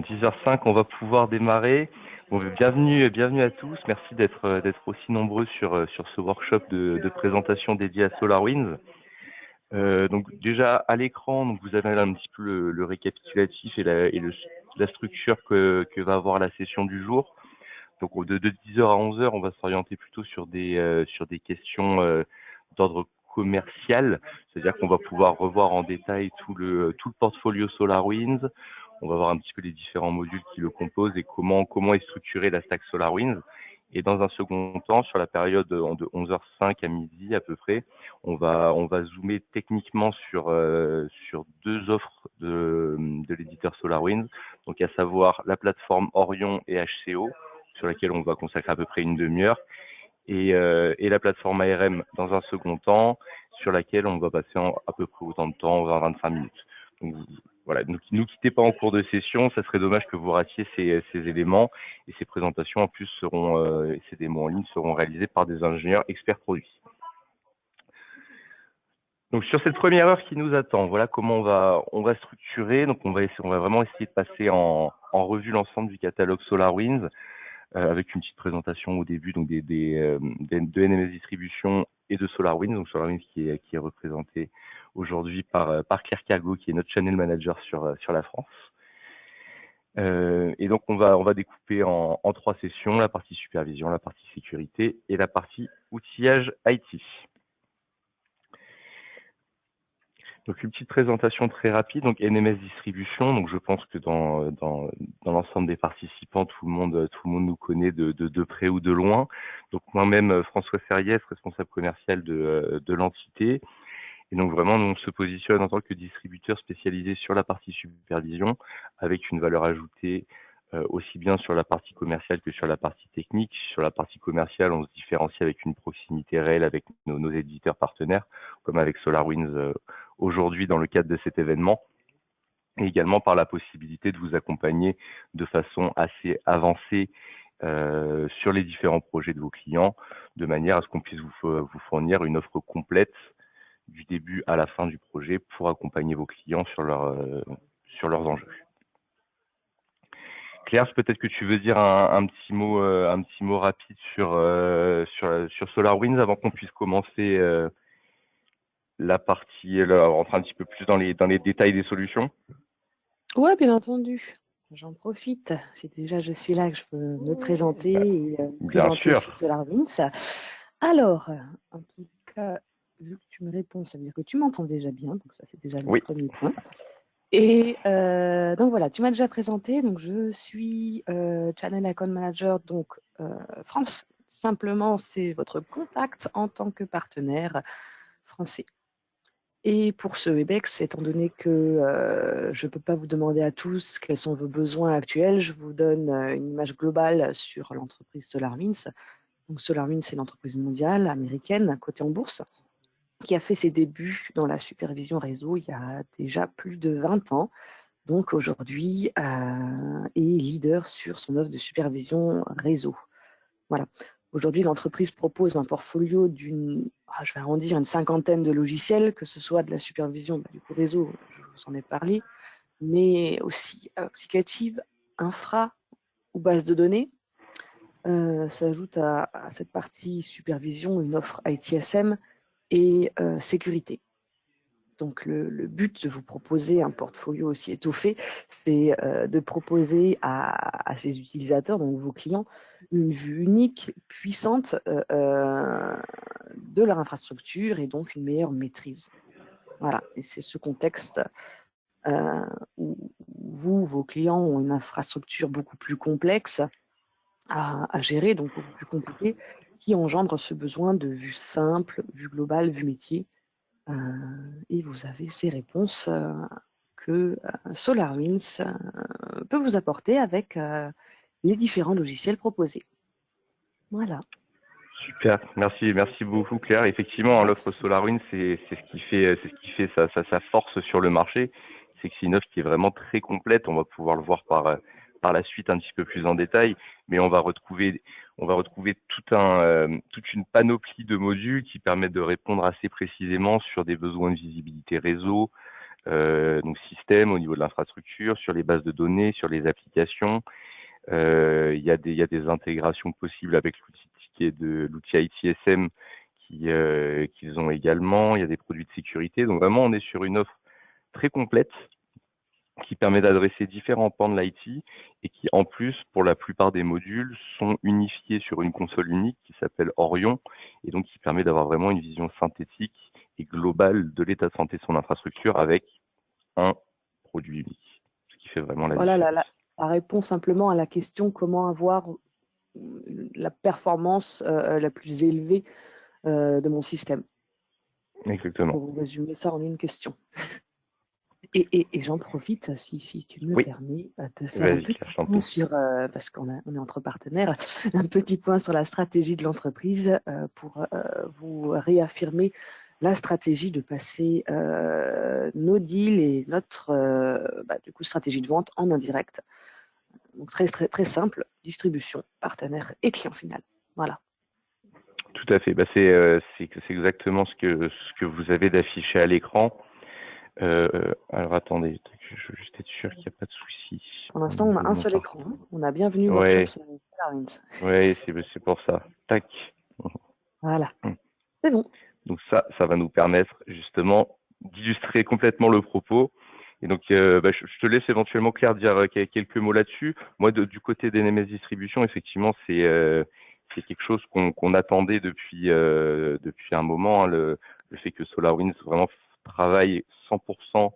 10h05, on va pouvoir démarrer. Bon, bienvenue à tous. Merci d'être aussi nombreux sur ce workshop de présentation dédié à SolarWinds. Donc déjà à l'écran, donc vous avez là un petit peu le récapitulatif et la structure que va avoir la session du jour. Donc de 10h à 11h, on va s'orienter plutôt sur des questions d'ordre commercial, c'est-à-dire qu'on va pouvoir revoir en détail tout le portfolio SolarWinds. On va voir un petit peu les différents modules qui le composent et comment est structurée la stack SolarWinds. Et dans un second temps, sur la période de 11h05 à midi à peu près, on va zoomer techniquement sur deux offres de l'éditeur SolarWinds, donc à savoir la plateforme Orion et HCO, sur laquelle on va consacrer à peu près une demi-heure, et la plateforme ARM dans un second temps, sur laquelle on va passer à peu près autant de temps, 20-25 minutes. Donc voilà, ne nous quittez pas en cours de session, ça serait dommage que vous ratiez ces éléments, et ces présentations en plus ces démos en ligne seront réalisées par des ingénieurs experts produits. Donc sur cette première heure qui nous attend, voilà comment on va structurer. Donc on va vraiment essayer de passer en revue l'ensemble du catalogue SolarWinds, avec une petite présentation au début donc de NMS Distribution et de SolarWinds. Donc SolarWinds qui est représenté aujourd'hui par Claire Cargo, qui est notre channel manager sur la France. Et donc on va découper en 3 sessions: la partie supervision, la partie sécurité et la partie outillage IT. Donc une petite présentation très rapide. Donc NMS Distribution. Donc je pense que dans l'ensemble des participants, tout le monde nous connaît de près ou de loin. Donc moi-même, François Ferriès, responsable commercial de l'entité. Et donc vraiment, nous, on se positionne en tant que distributeur spécialisé sur la partie supervision, avec une valeur ajoutée aussi bien sur la partie commerciale que sur la partie technique. Sur la partie commerciale, on se différencie avec une proximité réelle avec nos éditeurs partenaires, comme avec SolarWinds aujourd'hui dans le cadre de cet événement, et également par la possibilité de vous accompagner de façon assez avancée sur les différents projets de vos clients, de manière à ce qu'on puisse vous fournir une offre complète du début à la fin du projet pour accompagner vos clients sur leurs enjeux. Claire, peut-être que tu veux dire un petit mot rapide sur SolarWinds avant qu'on puisse commencer la partie, rentrer un petit peu plus dans les détails des solutions. Ouais, bien entendu. J'en profite. Si déjà je suis là, que je peux me présenter et présenter aussi SolarWinds. Alors, en tout cas, vu que tu me réponds, ça veut dire que tu m'entends déjà bien. Donc ça, c'est déjà le premier point. Et donc voilà, tu m'as déjà présenté. Donc je suis Channel Account Manager. Donc France, simplement, c'est votre contact en tant que partenaire français. Et pour ce Webex, étant donné que je ne peux pas vous demander à tous quels sont vos besoins actuels, je vous donne une image globale sur l'entreprise SolarWinds. Donc SolarWinds, c'est une entreprise mondiale, américaine, cotée en bourse, qui a fait ses débuts dans la supervision réseau il y a déjà plus de 20 ans. Donc aujourd'hui, est leader sur son offre de supervision réseau. Voilà. Aujourd'hui, l'entreprise propose un portfolio je vais arrondir, une cinquantaine de logiciels, que ce soit de la supervision du réseau, je vous en ai parlé, mais aussi applicative, infra ou base de données. S'ajoute à cette partie supervision une offre ITSM et sécurité. Donc le but de vous proposer un portfolio aussi étoffé, c'est de proposer à ces utilisateurs, donc vos clients, une vue unique, puissante de leur infrastructure et donc une meilleure maîtrise. Voilà, et c'est ce contexte où vos clients ont une infrastructure beaucoup plus complexe à gérer, donc beaucoup plus compliquée, qui engendre ce besoin de vue simple, vue globale, vue métier. Et vous avez ces réponses que SolarWinds peut vous apporter avec les différents logiciels proposés. Voilà. Super, merci beaucoup Claire. Effectivement, l'offre SolarWinds, c'est ce qui fait sa force sur le marché, c'est que c'est une offre qui est vraiment très complète. On va pouvoir le voir par la suite un petit peu plus en détail, mais on va retrouver toute une panoplie de modules qui permettent de répondre assez précisément sur des besoins de visibilité réseau, donc système au niveau de l'infrastructure, sur les bases de données, sur les applications. Il y a des intégrations possibles avec l'outil ITSM qu'ils ont également. Il y a des produits de sécurité. Donc vraiment, on est sur une offre très complète qui permet d'adresser différents pans de l'IT et qui, en plus, pour la plupart des modules, sont unifiés sur une console unique qui s'appelle Orion et donc qui permet d'avoir vraiment une vision synthétique et globale de l'état de santé de son infrastructure avec un produit unique, ce qui fait vraiment la Voilà, différence. ça répond simplement à la question comment avoir la performance la plus élevée de mon système. Exactement. Pour résumer ça en une question. Et j'en profite, si tu me permets, de faire un petit point sur, parce qu'on est entre partenaires, un petit point sur la stratégie de l'entreprise pour vous réaffirmer la stratégie de passer nos deals et notre du coup, stratégie de vente en indirect. Donc très, très, très simple, distribution, partenaire et client final. Voilà. Tout à fait. Bah, c'est exactement ce que vous avez d'affiché à l'écran. Alors attendez, je veux juste être sûr qu'il n'y a pas de souci. Pour l'instant, on a un seul écran. Hein. On a Bienvenue Workshop sur SolarWinds. Oui, c'est pour ça. Tac. Voilà. C'est bon. Donc ça va nous permettre justement d'illustrer complètement le propos. Et donc, je te laisse éventuellement, Claire, dire quelques mots là-dessus. Moi, du côté d'NMS Distribution, effectivement, c'est quelque chose qu'on attendait depuis un moment. Hein, le fait que SolarWinds vraiment travaille 100%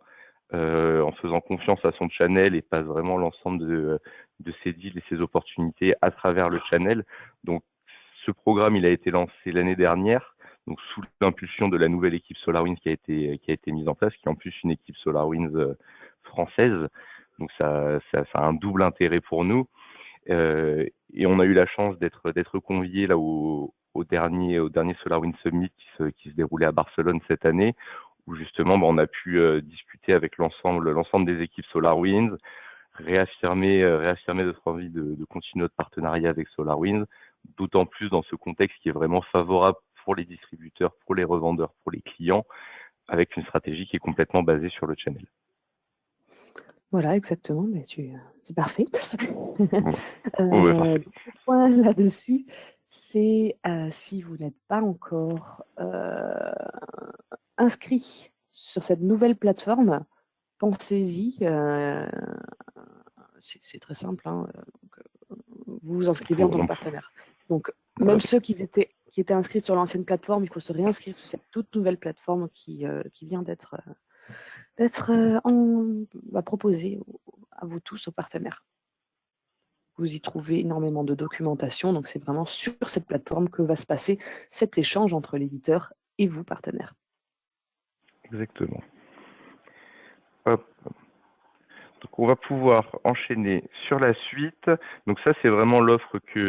en faisant confiance à son channel et passe vraiment l'ensemble de ses deals et ses opportunités à travers le channel. Donc, ce programme, il a été lancé l'année dernière, donc sous l'impulsion de la nouvelle équipe SolarWinds qui a été mise en place, qui est en plus une équipe SolarWinds française. Donc, ça a un double intérêt pour nous. Et on a eu la chance d'être conviés là au dernier SolarWinds Summit qui se déroulait à Barcelone cette année, où justement on a pu discuter avec l'ensemble des équipes SolarWinds, réaffirmer notre envie de continuer notre partenariat avec SolarWinds, d'autant plus dans ce contexte qui est vraiment favorable pour les distributeurs, pour les revendeurs, pour les clients, avec une stratégie qui est complètement basée sur le channel. Voilà, exactement, mais c'est parfait. Parfait. Le point là-dessus, c'est si vous n'êtes pas encore inscrit sur cette nouvelle plateforme, pensez-y. C'est très simple. Hein, vous vous inscrivez en tant que partenaire. Donc, même ceux qui étaient inscrits sur l'ancienne plateforme, il faut se réinscrire sur cette toute nouvelle plateforme qui vient d'être proposée à vous tous, aux partenaires. Vous y trouvez énormément de documentation, donc c'est vraiment sur cette plateforme que va se passer cet échange entre l'éditeur et vous, partenaires. Exactement. Hop. Donc on va pouvoir enchaîner sur la suite. Donc ça c'est vraiment l'offre qui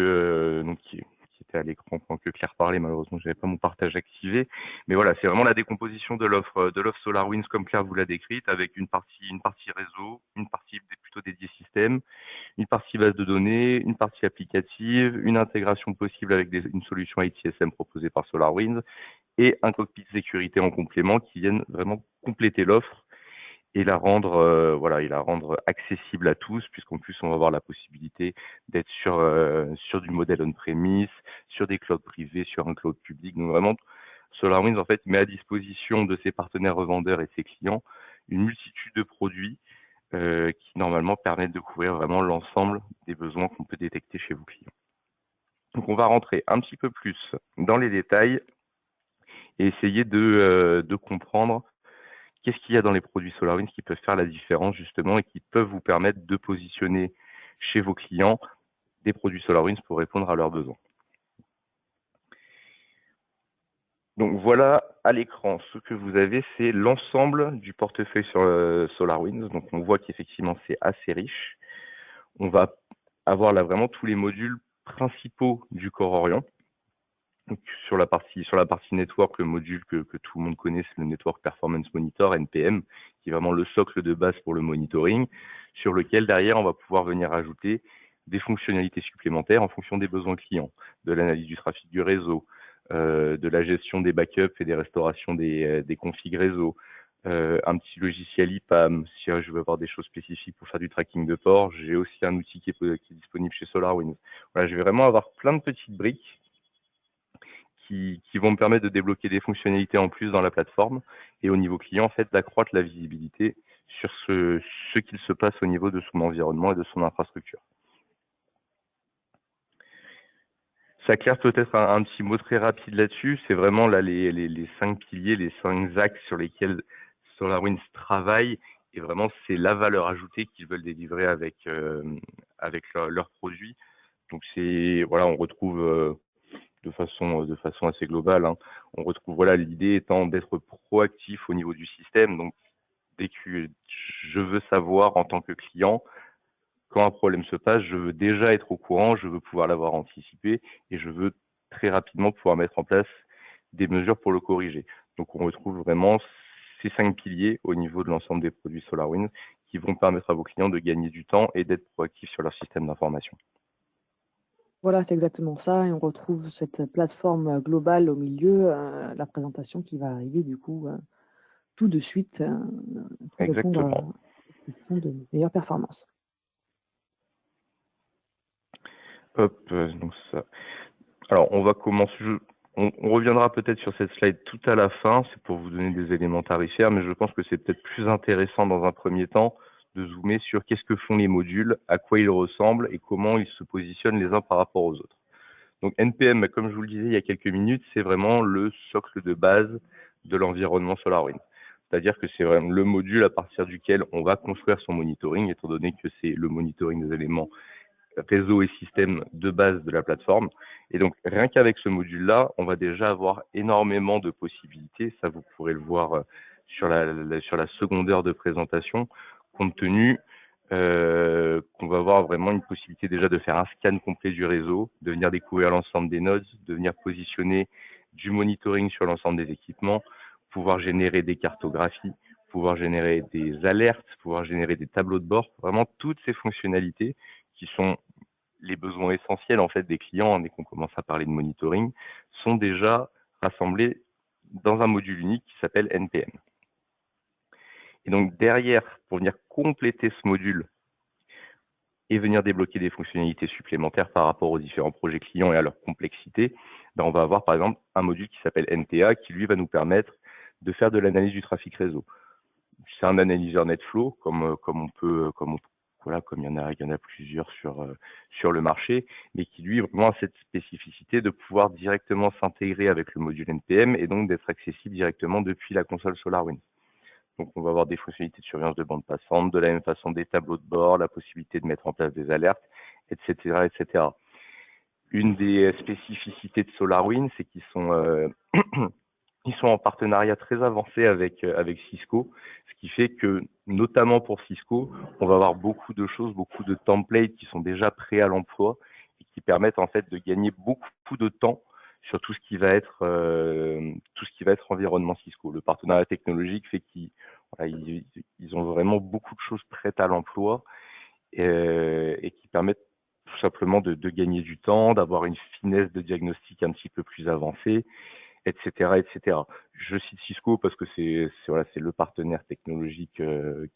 était à l'écran pendant que Claire parlait. Malheureusement je n'avais pas mon partage activé, mais voilà, c'est vraiment la décomposition de l'offre SolarWinds comme Claire vous l'a décrite, avec une partie réseau, une partie plutôt dédiée système, une partie base de données, une partie applicative, une intégration possible avec une solution ITSM proposée par SolarWinds et un cockpit de sécurité en complément qui viennent vraiment compléter l'offre et la rendre accessible à tous, puisqu'en plus on va avoir la possibilité d'être sur du modèle on-premise, sur des clouds privés, sur un cloud public. Donc vraiment, SolarWinds en fait met à disposition de ses partenaires revendeurs et ses clients une multitude de produits qui normalement permettent de couvrir vraiment l'ensemble des besoins qu'on peut détecter chez vos clients. Donc on va rentrer un petit peu plus dans les détails et essayer de comprendre qu'est-ce qu'il y a dans les produits SolarWinds qui peuvent faire la différence justement et qui peuvent vous permettre de positionner chez vos clients des produits SolarWinds pour répondre à leurs besoins. Donc voilà à l'écran, ce que vous avez, c'est l'ensemble du portefeuille sur SolarWinds. Donc on voit qu'effectivement c'est assez riche. On va avoir là vraiment tous les modules principaux du Core Orion. Donc, sur la partie network, le module que tout le monde connaît, c'est le Network Performance Monitor, NPM, qui est vraiment le socle de base pour le monitoring, sur lequel derrière on va pouvoir venir ajouter des fonctionnalités supplémentaires en fonction des besoins clients, de l'analyse du trafic du réseau, de la gestion des backups et des restaurations des configs réseau, un petit logiciel IPAM, si je veux avoir des choses spécifiques pour faire du tracking de port. J'ai aussi un outil qui est disponible chez SolarWinds. Voilà, je vais vraiment avoir plein de petites briques qui vont me permettre de débloquer des fonctionnalités en plus dans la plateforme et au niveau client, en fait, d'accroître la visibilité sur ce qu'il se passe au niveau de son environnement et de son infrastructure. Ça claire peut-être un petit mot très rapide là-dessus. C'est vraiment là les 5 piliers, les 5 axes sur lesquels SolarWinds travaille. Et vraiment, c'est la valeur ajoutée qu'ils veulent délivrer avec leurs produits. Donc c'est voilà, on retrouve de façon assez globale, hein, on retrouve voilà l'idée étant d'être proactif au niveau du système. Donc dès que je veux savoir en tant que client quand un problème se passe, je veux déjà être au courant, je veux pouvoir l'avoir anticipé et je veux très rapidement pouvoir mettre en place des mesures pour le corriger. Donc on retrouve vraiment ces 5 piliers au niveau de l'ensemble des produits SolarWinds qui vont permettre à vos clients de gagner du temps et d'être proactifs sur leur système d'information. Voilà, c'est exactement ça. Et on retrouve cette plateforme globale au milieu, la présentation qui va arriver du coup tout de suite pour répondre Exactement. aux questions de meilleure performance. Hop, donc ça. Alors, on va commencer. On reviendra peut-être sur cette slide tout à la fin, c'est pour vous donner des éléments tarifaires, mais je pense que c'est peut-être plus intéressant dans un premier temps de zoomer sur qu'est-ce que font les modules, à quoi ils ressemblent et comment ils se positionnent les uns par rapport aux autres. Donc NPM, comme je vous le disais il y a quelques minutes, c'est vraiment le socle de base de l'environnement SolarWinds. C'est-à-dire que c'est vraiment le module à partir duquel on va construire son monitoring, étant donné que c'est le monitoring des éléments réseau et système de base de la plateforme. Et donc, rien qu'avec ce module-là, on va déjà avoir énormément de possibilités. Ça, vous pourrez le voir sur la seconde heure de présentation, compte tenu qu'on va avoir vraiment une possibilité déjà de faire un scan complet du réseau, de venir découvrir l'ensemble des nodes, de venir positionner du monitoring sur l'ensemble des équipements, pouvoir générer des cartographies, pouvoir générer des alertes, pouvoir générer des tableaux de bord, vraiment toutes ces fonctionnalités qui sont les besoins essentiels en fait des clients, dès qu'on commence à parler de monitoring, sont déjà rassemblés dans un module unique qui s'appelle NPM. Et donc derrière, pour venir compléter ce module et venir débloquer des fonctionnalités supplémentaires par rapport aux différents projets clients et à leur complexité, ben on va avoir par exemple un module qui s'appelle NTA qui lui va nous permettre de faire de l'analyse du trafic réseau. C'est un analyseur NetFlow comme il y en a plusieurs sur le marché, mais qui lui vraiment a cette spécificité de pouvoir directement s'intégrer avec le module NPM et donc d'être accessible directement depuis la console SolarWinds. Donc on va avoir des fonctionnalités de surveillance de bande passante, de la même façon des tableaux de bord, la possibilité de mettre en place des alertes, etc., etc. Une des spécificités de SolarWinds, c'est qu'ils sont ils sont en partenariat très avancé avec Cisco, ce qui fait que, notamment pour Cisco, on va avoir beaucoup de choses, beaucoup de templates qui sont déjà prêts à l'emploi et qui permettent en fait de gagner beaucoup de temps sur tout ce qui va être environnement Cisco. Le partenariat technologique fait qu'ils ont vraiment beaucoup de choses prêtes à l'emploi et qui permettent tout simplement de gagner du temps, d'avoir une finesse de diagnostic un petit peu plus avancée, etc., etc. Je cite Cisco parce que c'est le partenaire technologique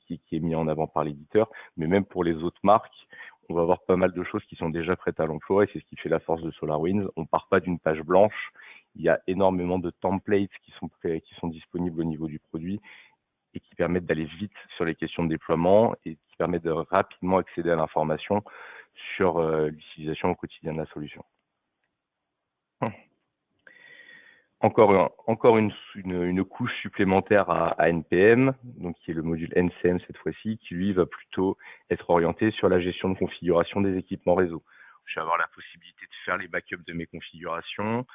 qui est mis en avant par l'éditeur, mais même pour les autres marques, on va avoir pas mal de choses qui sont déjà prêtes à l'emploi et c'est ce qui fait la force de SolarWinds. On part pas d'une page blanche, il y a énormément de templates qui sont disponibles au niveau du produit et qui permettent d'aller vite sur les questions de déploiement et qui permettent de rapidement accéder à l'information sur l'utilisation au quotidien de la solution. Encore une couche supplémentaire à NPM, donc qui est le module NCM cette fois-ci, qui lui va plutôt être orienté sur la gestion de configuration des équipements réseau. Je vais avoir la possibilité de faire les backups de mes configurations,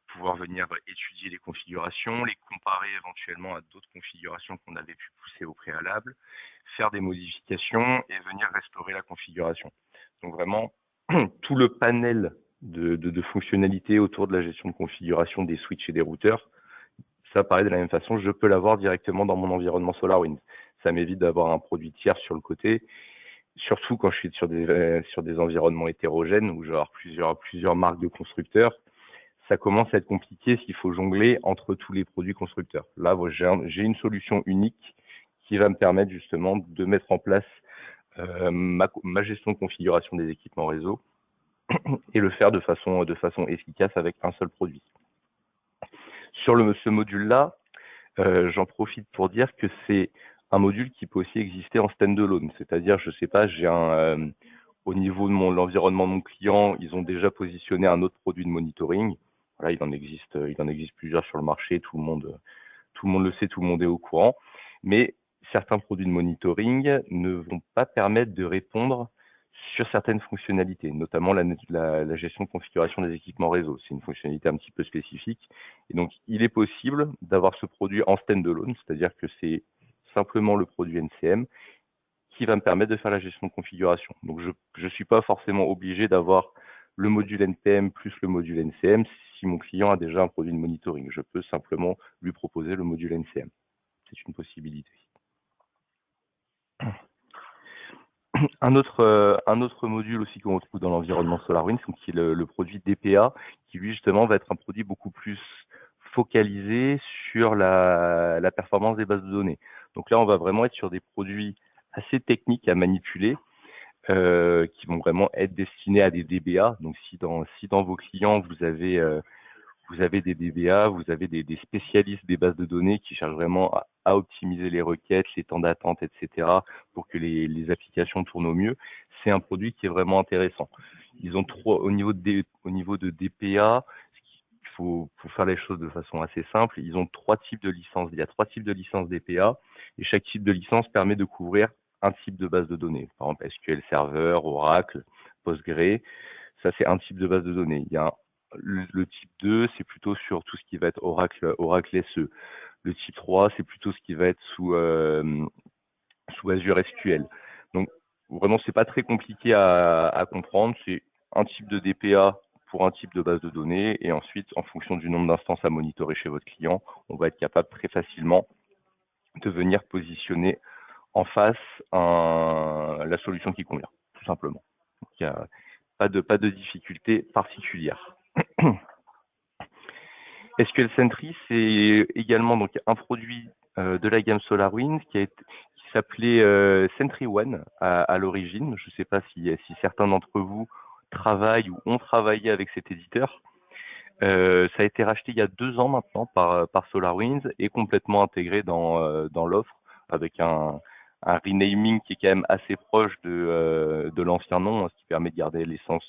pouvoir venir étudier les configurations, les comparer éventuellement à d'autres configurations qu'on avait pu pousser au préalable, faire des modifications et venir restaurer la configuration. Donc vraiment, tout le panel de fonctionnalités autour de la gestion de configuration des switches et des routeurs, ça pareil de la même façon, je peux l'avoir directement dans mon environnement SolarWinds. Ça m'évite d'avoir un produit tiers sur le côté, surtout quand je suis sur des environnements hétérogènes où je vais avoir plusieurs marques de constructeurs. ça commence à être compliqué s'il faut jongler entre tous les produits constructeurs. Là, j'ai une solution unique qui va me permettre justement de mettre en place ma gestion de configuration des équipements réseau et le faire de façon efficace avec un seul produit. Sur ce module-là, j'en profite pour dire que c'est un module qui peut aussi exister en standalone, c'est-à-dire, je sais pas, au niveau de l'environnement de mon client, ils ont déjà positionné un autre produit de monitoring. Voilà, il en existe plusieurs sur le marché, tout le monde le sait, tout le monde est au courant. Mais certains produits de monitoring ne vont pas permettre de répondre sur certaines fonctionnalités, notamment la gestion de configuration des équipements réseau. C'est une fonctionnalité un petit peu spécifique. Et donc, il est possible d'avoir ce produit en standalone, c'est-à-dire que c'est simplement le produit NCM qui va me permettre de faire la gestion de configuration. Donc, je ne suis pas forcément obligé d'avoir le module NPM plus le module NCM si mon client a déjà un produit de monitoring. Je peux simplement lui proposer le module NCM. C'est une possibilité. Un autre module aussi qu'on retrouve dans l'environnement SolarWinds, qui est le produit DPA, qui lui justement va être un produit beaucoup plus focalisé sur la performance des bases de données. Donc là, on va vraiment être sur des produits assez techniques à manipuler, qui vont vraiment être destinés à des DBA. Donc si dans vos clients vous avez des DBA, vous avez des spécialistes des bases de données qui cherchent vraiment à optimiser les requêtes, les temps d'attente, etc., pour que les applications tournent au mieux. C'est un produit qui est vraiment intéressant. Ils ont au niveau de DPA, il faut faire les choses de façon assez simple. Ils ont 3 types de licences. Il y a 3 types de licences DPA et chaque type de licence permet de couvrir un type de base de données. Par exemple, SQL Server, Oracle, Postgre. Ça, c'est un type de base de données. Il y a le type 2, c'est plutôt sur tout ce qui va être Oracle SE. Le type 3, c'est plutôt ce qui va être sous Azure SQL. Donc, vraiment, c'est pas très compliqué à comprendre. C'est un type de DPA pour un type de base de données. Et ensuite, en fonction du nombre d'instances à monitorer chez votre client, on va être capable très facilement de venir positionner en face la solution qui convient, tout simplement. Donc, il n'y a pas de difficulté particulière. SQL Sentry, c'est également donc un produit de la gamme SolarWinds qui s'appelait Sentry One à l'origine. Je ne sais pas si certains d'entre vous travaillent ou ont travaillé avec cet éditeur. Ça a été racheté il y a 2 ans maintenant par SolarWinds et complètement intégré dans l'offre avec un renaming qui est quand même assez proche de l'ancien nom, ce qui permet de garder l'essence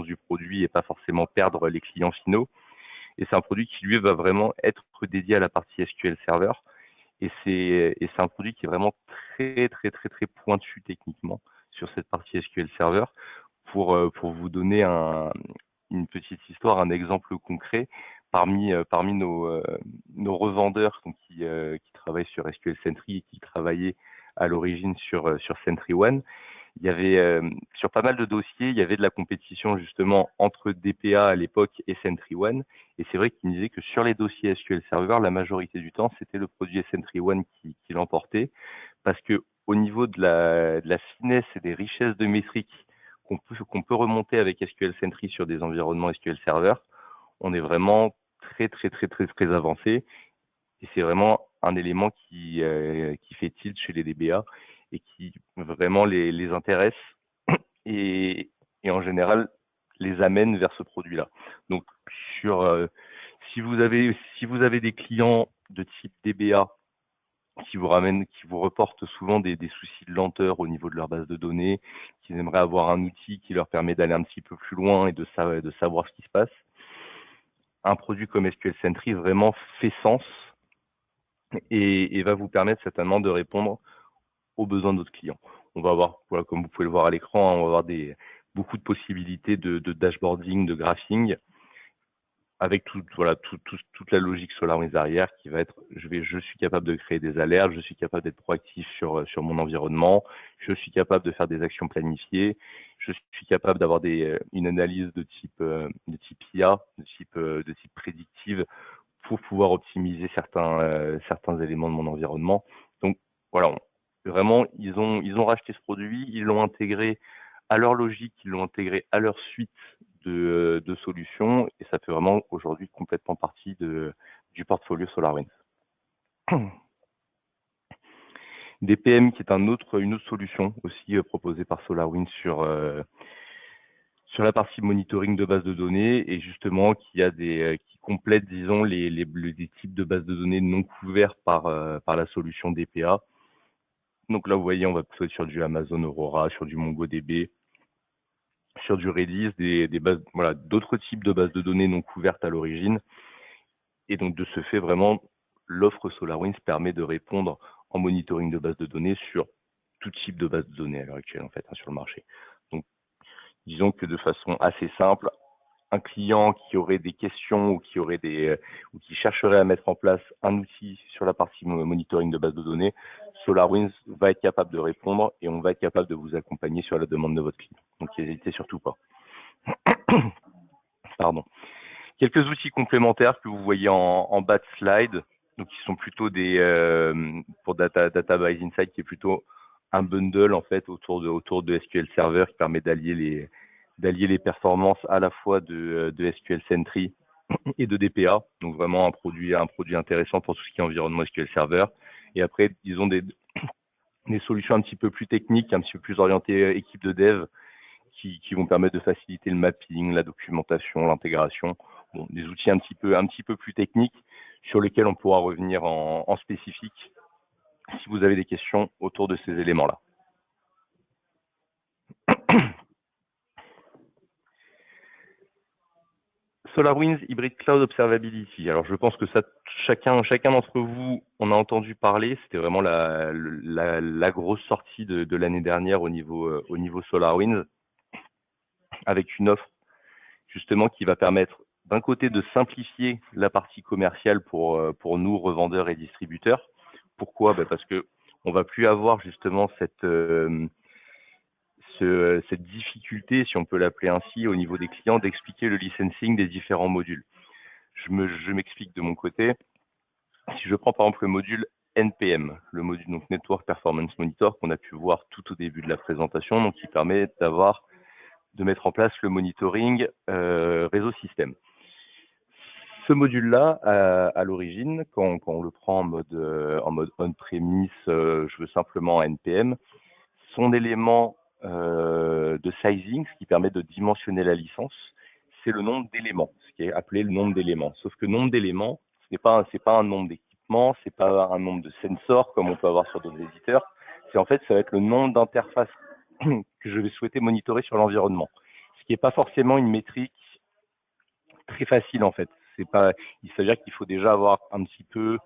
du produit et pas forcément perdre les clients finaux. Et c'est un produit qui, lui, va vraiment être dédié à la partie SQL Server. Et c'est un produit qui est vraiment très, très, très, très pointu techniquement sur cette partie SQL Server. Pour vous donner une petite histoire, un exemple concret, parmi nos revendeurs qui travaillent sur SQL Sentry et qui travaillaient à l'origine sur Sentry One, il y avait sur pas mal de dossiers, il y avait de la compétition justement entre DPA à l'époque et Sentry One. Et c'est vrai qu'il me disait que sur les dossiers SQL Server, la majorité du temps, c'était le produit Sentry One qui l'emportait, parce que au niveau de la finesse et des richesses de métriques qu'on peut remonter avec SQL Sentry sur des environnements SQL Server, on est vraiment très très très très très avancé. Et c'est vraiment un élément qui fait tilt chez les DBA et qui vraiment les intéresse et en général les amène vers ce produit-là. Donc si vous avez des clients de type DBA qui vous reportent souvent des soucis de lenteur au niveau de leur base de données, qui aimeraient avoir un outil qui leur permet d'aller un petit peu plus loin et de savoir ce qui se passe, un produit comme SQL Sentry vraiment fait sens et va vous permettre certainement de répondre aux besoins de notre client. On va avoir, voilà, comme vous pouvez le voir à l'écran, on va avoir beaucoup de possibilités de dashboarding, de graphing, avec toute la logique SolarWinds derrière qui va être, je suis capable de créer des alertes, je suis capable d'être proactif sur mon environnement, je suis capable de faire des actions planifiées, je suis capable d'avoir une analyse de type IA, de type prédictive pour pouvoir optimiser certains éléments de mon environnement. Donc voilà, vraiment, ils ont racheté ce produit, ils l'ont intégré à leur logique, ils l'ont intégré à leur suite de solutions et ça fait vraiment aujourd'hui complètement partie du portfolio SolarWinds. DPM qui est une autre solution aussi proposée par SolarWinds sur la partie monitoring de base de données et justement qui complète, disons, les types de bases de données non couverts par la solution DPA. Donc là, vous voyez, on va plutôt être sur du Amazon Aurora, sur du MongoDB, sur du Redis, des bases, voilà, d'autres types de bases de données non couvertes à l'origine. Et donc, de ce fait, vraiment, l'offre SolarWinds permet de répondre en monitoring de base de données sur tout type de base de données à l'heure actuelle, en fait, sur le marché. Donc, disons que de façon assez simple, un client qui aurait des questions ou qui chercherait à mettre en place un outil sur la partie monitoring de base de données, SolarWinds va être capable de répondre et on va être capable de vous accompagner sur la demande de votre client. Donc n'hésitez surtout pas. Pardon. Quelques outils complémentaires que vous voyez en bas de slide, donc qui sont plutôt pour Database Insight, qui est plutôt un bundle en fait autour de SQL Server qui permet d'allier les performances à la fois de SQL Sentry et de DPA, donc vraiment un produit intéressant pour tout ce qui est environnement SQL Server. Et après, disons des solutions un petit peu plus techniques, un petit peu plus orientées équipe de dev, qui vont permettre de faciliter le mapping, la documentation, l'intégration. Bon, des outils un petit peu plus techniques sur lesquels on pourra revenir en spécifique si vous avez des questions autour de ces éléments-là. SolarWinds Hybrid Cloud Observability. Alors, je pense que ça, chacun d'entre vous en a entendu parler. C'était vraiment la grosse sortie de l'année dernière au niveau SolarWinds, avec une offre justement qui va permettre d'un côté de simplifier la partie commerciale pour nous, revendeurs et distributeurs. Pourquoi? Parce que on va plus avoir justement cette difficulté, si on peut l'appeler ainsi, au niveau des clients, d'expliquer le licensing des différents modules. Je m'explique de mon côté. Si je prends par exemple le module NPM, le module donc Network Performance Monitor qu'on a pu voir tout au début de la présentation, donc qui permet de mettre en place le monitoring réseau système. Ce module-là, à l'origine, quand on le prend en mode on-premise, je veux simplement NPM, son élément de sizing, ce qui permet de dimensionner la licence, c'est le nombre d'éléments, ce qui est appelé le nombre d'éléments. Sauf que nombre d'éléments, ce n'est pas un nombre d'équipements, c'est pas un nombre de sensors comme on peut avoir sur d'autres éditeurs. Ça va être le nombre d'interfaces que je vais souhaiter monitorer sur l'environnement. Ce qui n'est pas forcément une métrique très facile en fait. Il s'agit qu'il faut déjà avoir un petit peu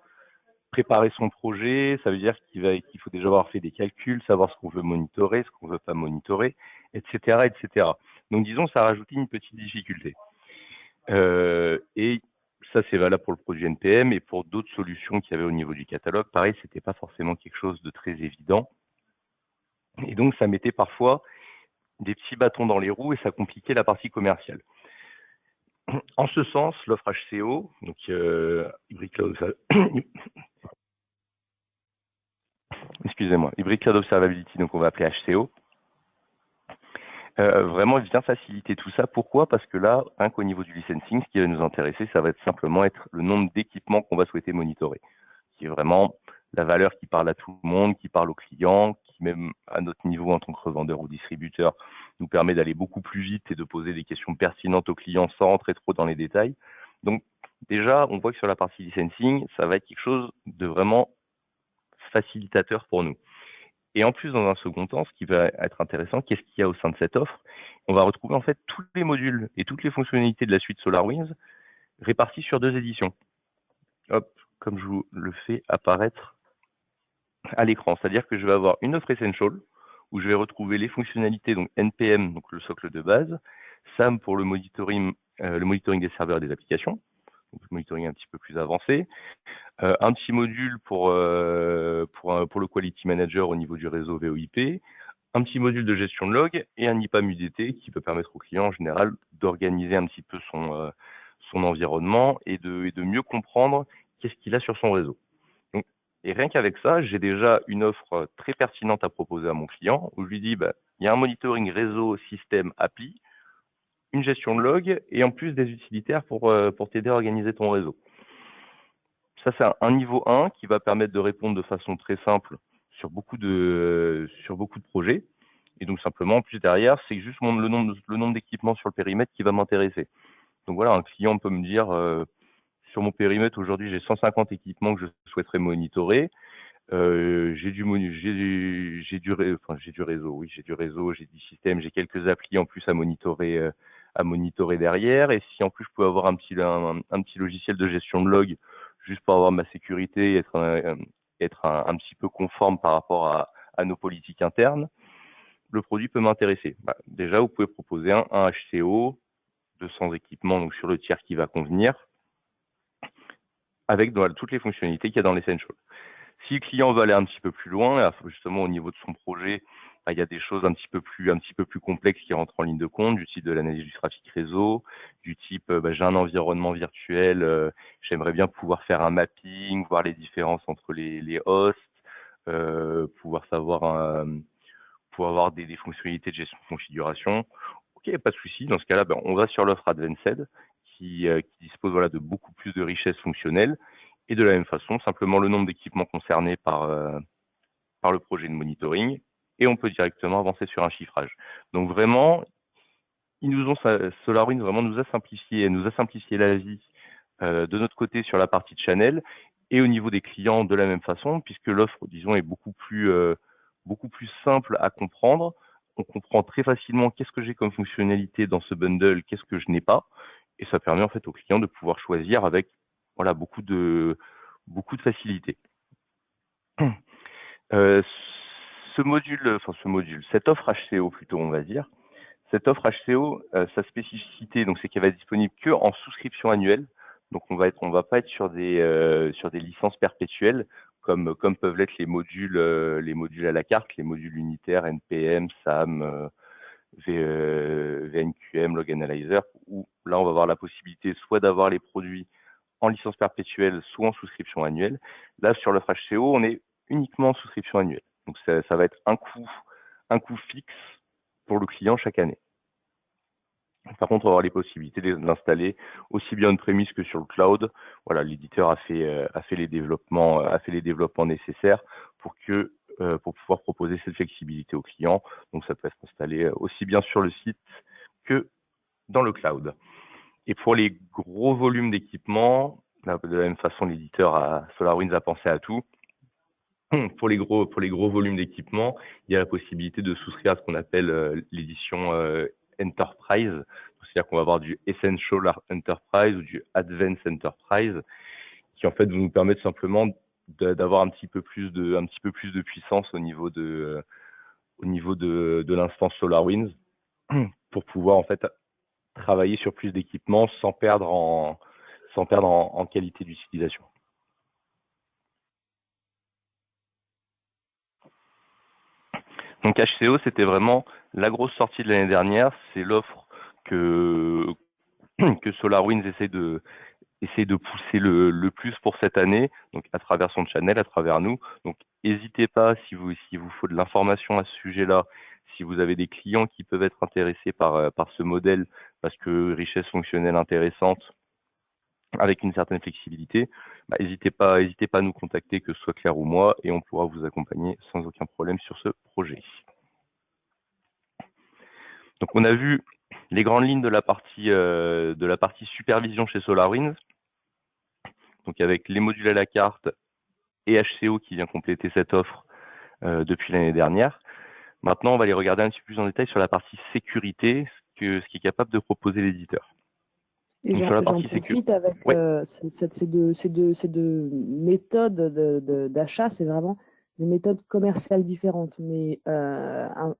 préparer son projet, ça veut dire qu'il faut déjà avoir fait des calculs, savoir ce qu'on veut monitorer, ce qu'on ne veut pas monitorer, etc., etc. Donc disons, ça a rajouté une petite difficulté. Et ça, c'est valable pour le produit NPM et pour d'autres solutions qu'il y avait au niveau du catalogue. Pareil, c'était pas forcément quelque chose de très évident. Et donc, ça mettait parfois des petits bâtons dans les roues et ça compliquait la partie commerciale. En ce sens, l'offre HCO, donc Hybrid Cloud, Hybrid Cloud Observability, donc on va appeler HCO, vraiment vient faciliter tout ça. Pourquoi? Parce que là, rien qu'au niveau du licensing, ce qui va nous intéresser, ça va simplement être le nombre d'équipements qu'on va souhaiter monitorer, qui est vraiment la valeur qui parle à tout le monde, qui parle aux clients, qui même à notre niveau en tant que revendeur ou distributeur, nous permet d'aller beaucoup plus vite et de poser des questions pertinentes aux clients sans rentrer trop dans les détails. Donc déjà, on voit que sur la partie licensing, ça va être quelque chose de vraiment facilitateur pour nous. Et en plus, dans un second temps, ce qui va être intéressant, qu'est-ce qu'il y a au sein de cette offre? On va retrouver en fait tous les modules et toutes les fonctionnalités de la suite SolarWinds répartis sur 2 éditions. Hop, comme je vous le fais apparaître à l'écran. C'est-à-dire que je vais avoir une offre Essential où je vais retrouver les fonctionnalités, donc NPM, donc le socle de base, SAM pour le monitoring des serveurs et des applications, donc le monitoring un petit peu plus avancé, un petit module pour le Quality Manager au niveau du réseau VoIP, un petit module de gestion de log et un IPAM UDT qui peut permettre au client en général d'organiser un petit peu son environnement et de mieux comprendre qu'est-ce qu'il a sur son réseau. Donc, et rien qu'avec ça, j'ai déjà une offre très pertinente à proposer à mon client où je lui dis, il y a un monitoring réseau, système, API. une gestion de log et en plus des utilitaires pour t'aider à organiser ton réseau. Ça, c'est un niveau 1 qui va permettre de répondre de façon très simple sur beaucoup de projets. Et donc, simplement, en plus derrière, c'est juste le nombre d'équipements sur le périmètre qui va m'intéresser. Donc voilà, un client peut me dire, sur mon périmètre, aujourd'hui, j'ai 150 équipements que je souhaiterais monitorer. J'ai du réseau, oui, j'ai du réseau, j'ai du système, j'ai quelques applis en plus à monitorer derrière. Et si en plus je peux avoir un petit logiciel de gestion de log, juste pour avoir ma sécurité et être un petit peu conforme par rapport à nos politiques internes, le produit peut m'intéresser. Déjà, vous pouvez proposer un HCO, 200 équipements, donc sur le tiers qui va convenir, avec toutes les fonctionnalités qu'il y a dans l'Essential. Si le client veut aller un petit peu plus loin, justement au niveau de son projet, il y a des choses un petit peu plus complexes qui rentrent en ligne de compte, du type de l'analyse du trafic réseau, du type j'ai un environnement virtuel, j'aimerais bien pouvoir faire un mapping, voir les différences entre les hosts, pouvoir avoir des fonctionnalités de gestion de configuration. Ok, pas de souci. Dans ce cas-là, on va sur l'offre Advanced qui dispose de beaucoup plus de richesses fonctionnelles. Et de la même façon, simplement le nombre d'équipements concernés par le projet de monitoring, et on peut directement avancer sur un chiffrage. Donc vraiment, SolarWinds vraiment nous a simplifié la vie de notre côté sur la partie de channel, et au niveau des clients de la même façon, puisque l'offre, disons, est beaucoup plus simple à comprendre. On comprend très facilement qu'est-ce que j'ai comme fonctionnalité dans ce bundle, qu'est-ce que je n'ai pas, et ça permet en fait aux clients de pouvoir choisir avec beaucoup de facilité. Cette offre HCO plutôt, on va dire. Cette offre HCO, sa spécificité, donc c'est qu'elle va être disponible que en souscription annuelle. Donc on va pas être sur des licences perpétuelles comme peuvent l'être les modules à la carte, les modules unitaires, NPM, SAM, VNQM, Log Analyzer, où là on va avoir la possibilité soit d'avoir les produits en licence perpétuelle, soit en souscription annuelle. Là, sur l'offre HCO, on est uniquement en souscription annuelle. Donc, ça va être un coût fixe pour le client chaque année. Par contre, on va avoir les possibilités de l'installer aussi bien on-premise que sur le cloud. Voilà, l'éditeur a fait les développements nécessaires pour pouvoir proposer cette flexibilité aux clients. Donc, ça peut être installé aussi bien sur le site que dans le cloud. Et pour les gros volumes d'équipements, de la même façon, l'éditeur SolarWinds a pensé à tout. Pour les gros volumes d'équipements, il y a la possibilité de souscrire à ce qu'on appelle l'édition Enterprise. C'est-à-dire qu'on va avoir du Essential Enterprise ou du Advanced Enterprise, qui en fait vont nous permettre simplement d'avoir un petit peu plus de puissance au niveau de l'instance SolarWinds, pour pouvoir en fait travailler sur plus d'équipements sans perdre en qualité d'utilisation. Donc HCO, c'était vraiment la grosse sortie de l'année dernière. C'est l'offre que SolarWinds essaie de pousser le plus pour cette année, donc à travers son channel, à travers nous. Donc n'hésitez pas, si vous faut de l'information à ce sujet-là, si vous avez des clients qui peuvent être intéressés par ce modèle, parce que richesse fonctionnelle intéressante, avec une certaine flexibilité, n'hésitez pas à nous contacter, que ce soit Claire ou moi, et on pourra vous accompagner sans aucun problème sur ce projet. Donc on a vu les grandes lignes de la partie supervision chez SolarWinds, donc avec les modules à la carte et HCO qui vient compléter cette offre depuis l'année dernière. Maintenant, on va aller regarder un petit peu plus en détail sur la partie sécurité, ce qui est capable de proposer l'éditeur. Et j'en profite avec ces deux méthodes d'achat, c'est vraiment des méthodes commerciales différentes. Mais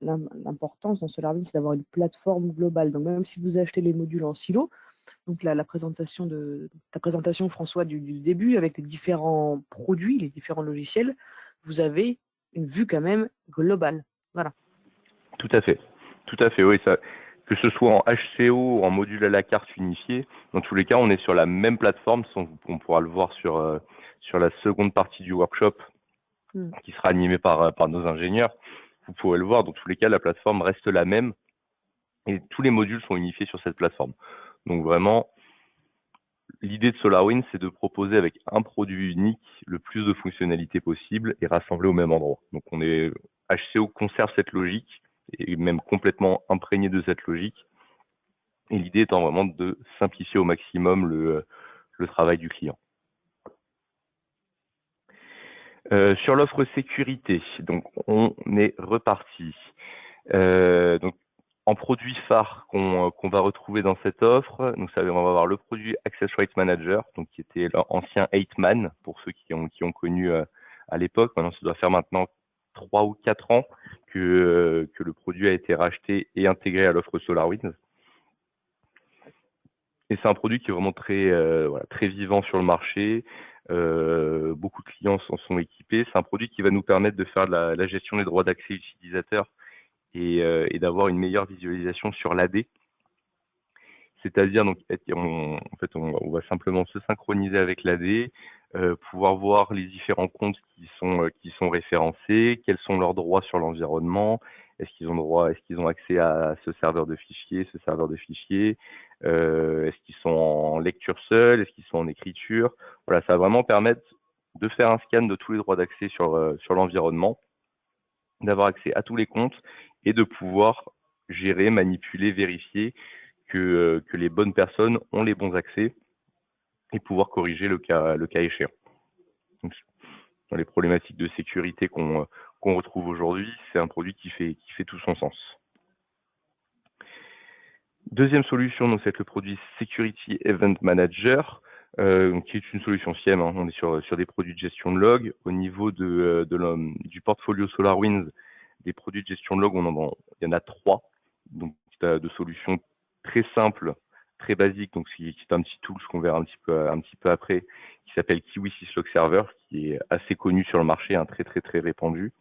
l'importance dans SolarWinds, c'est d'avoir une plateforme globale. Donc même si vous achetez les modules en silo, donc ta présentation François du début avec les différents produits, les différents logiciels, vous avez une vue quand même globale. Voilà. Tout à fait, oui, ça. Que ce soit en HCO ou en module à la carte unifié, dans tous les cas, on est sur la même plateforme. On pourra le voir sur la seconde partie du workshop qui sera animée par nos ingénieurs. Vous pourrez le voir, dans tous les cas, la plateforme reste la même Et tous les modules sont unifiés sur cette plateforme. Donc vraiment, l'idée de SolarWinds, c'est de proposer avec un produit unique le plus de fonctionnalités possible et rassemblées au même endroit. Donc HCO conserve cette logique et même complètement imprégné de cette logique. Et l'idée étant vraiment de simplifier au maximum le travail du client. Sur l'offre sécurité, donc on est reparti. Donc en produit phare qu'on va retrouver dans cette offre, on va avoir le produit Access Rights Manager, donc qui était l'ancien 8-man pour ceux qui ont connu à l'époque. Maintenant, ça doit faire maintenant 3 ou 4 ans que le produit a été racheté et intégré à l'offre SolarWinds. Et c'est un produit qui est vraiment très vivant sur le marché. Beaucoup de clients s'en sont équipés. C'est un produit qui va nous permettre de faire la gestion des droits d'accès utilisateurs et d'avoir une meilleure visualisation sur l'AD. C'est-à-dire, donc, on va simplement se synchroniser avec l'AD, pouvoir voir les différents comptes qui sont référencés, quels sont leurs droits sur l'environnement, est-ce qu'ils ont accès à ce serveur de fichiers, est-ce qu'ils sont en lecture seule, est-ce qu'ils sont en écriture. Voilà, ça va vraiment permettre de faire un scan de tous les droits d'accès sur l'environnement, d'avoir accès à tous les comptes et de pouvoir gérer, manipuler, vérifier que les bonnes personnes ont les bons accès et pouvoir corriger le cas échéant. Donc, dans les problématiques de sécurité qu'on retrouve aujourd'hui, c'est un produit qui fait tout son sens. Deuxième solution, donc c'est le produit Security Event Manager, qui est une solution SIEM. On est sur des produits de gestion de log. Au niveau du portfolio SolarWinds, des produits de gestion de log, il y en a 3. Donc, de solutions très simples, très basiques. Donc, c'est un petit tool qu'on verra un petit peu après, qui s'appelle Kiwi Syslog Server, qui est assez connu sur le marché, très répandu.